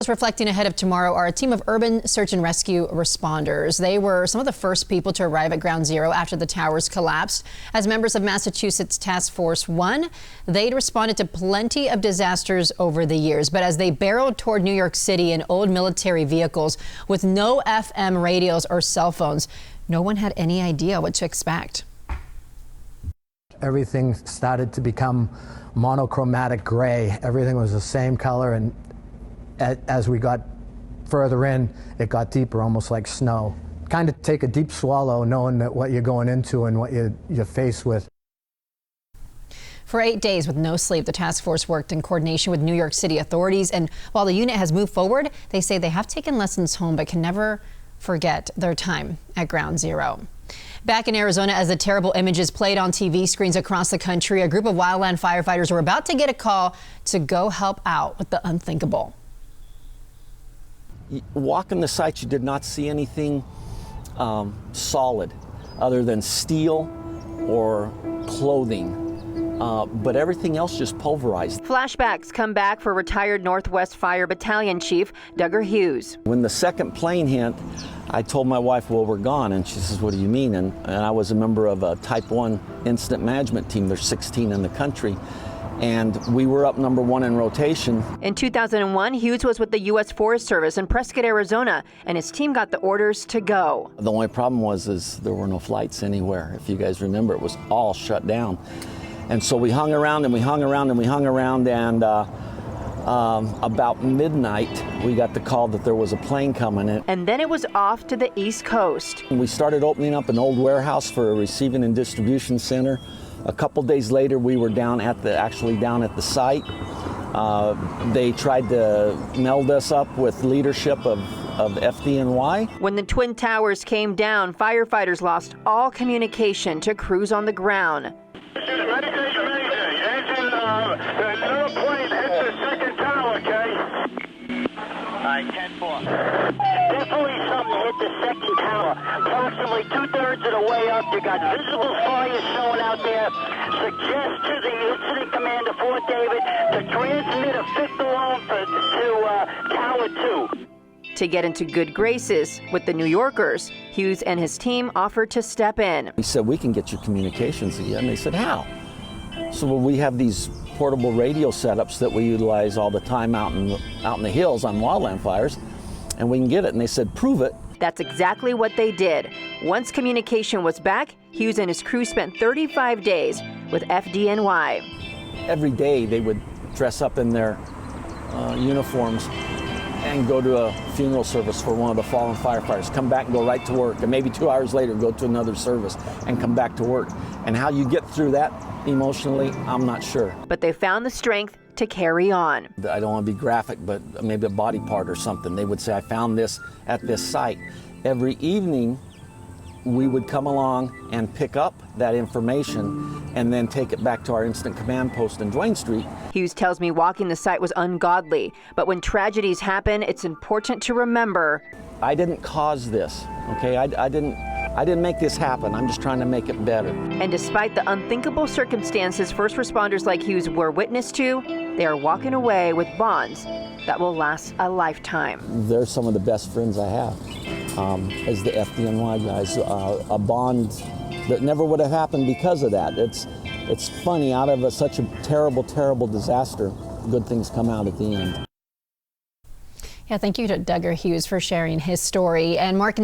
Photos reflecting ahead of tomorrow are a team of urban search and rescue responders. They were some of the first people to arrive at Ground Zero after the towers collapsed. As members of Massachusetts Task Force 1, they'd responded to plenty of disasters over the years. But as they barreled toward New York City in old military vehicles with no FM radios or cell phones, no one had any idea what to expect. Everything started to become monochromatic gray. Everything was the same color, and as we got further in, it got deeper, almost like snow. Kind of take a deep swallow knowing that what you're going into and what you're faced with. For 8 days with no sleep, the task force worked in coordination with New York City authorities. And while the unit has moved forward, they say they have taken lessons home but can never forget their time at Ground Zero. Back in Arizona, as the terrible images played on TV screens across the country, a group of wildland firefighters were about to get a call to go help out with the unthinkable. Walking the site, you did not see anything solid other than steel or clothing. But everything else just pulverized. Flashbacks come back for retired Northwest Fire Battalion Chief Duggar Hughes. When the second plane hit, I told my wife, well, we're gone. And she says, what do you mean? And I was a member of a Type 1 incident management team. There's 16 in the country. And we were up number 1 in rotation. In 2001, Hughes was with the U.S. Forest Service in Prescott, Arizona, and his team got the orders to go. The only problem is there were no flights anywhere. If you guys remember, it was all shut down. And so we hung around and we hung around and we hung around, and about midnight, we got the call that there was a plane coming in. And then it was off to the East Coast. We started opening up an old warehouse for a receiving and distribution center. A couple days later, we were actually down at the site. They tried to meld us up with leadership of FDNY. When the Twin Towers came down, firefighters lost all communication to crews on the ground. Another plane hit the second tower, okay? Alright, 10-4. Definitely something hit the second tower. Approximately 2/3 of the way up, you got visible fires showing out there. Suggest to the incident commander, Fort David, to transmit a fifth alarm to Tower 2. To get into good graces with the New Yorkers, Hughes and his team offered to step in. He said, we can get your communications again. They said, how? So we have these portable radio setups that we utilize all the time out in the hills on wildland fires, and we can get it. And they said, prove it. That's exactly what they did. Once communication was back, Hughes and his crew spent 35 days with FDNY. Every day they would dress up in their uniforms and go to a funeral service for one of the fallen firefighters, come back and go right to work, and maybe 2 hours later go to another service and come back to work. And how you get through that emotionally, I'm not sure. But they found the strength to carry on. I don't want to be graphic, but maybe a body part or something. They would say, I found this at this site. Every evening, we would come along and pick up that information and then take it back to our instant command post in Duane Street. Hughes tells me walking the site was ungodly, but when tragedies happen, it's important to remember. I didn't cause this, okay? I didn't make this happen. I'm just trying to make it better. And despite the unthinkable circumstances first responders like Hughes were witness to, they are walking away with bonds that will last a lifetime. They're some of the best friends I have. As the FDNY guys, a bond that never would have happened because of that. It's funny, out of such a terrible, terrible disaster, good things come out at the end. Yeah, thank you to Duggar Hughes for sharing his story. And Mark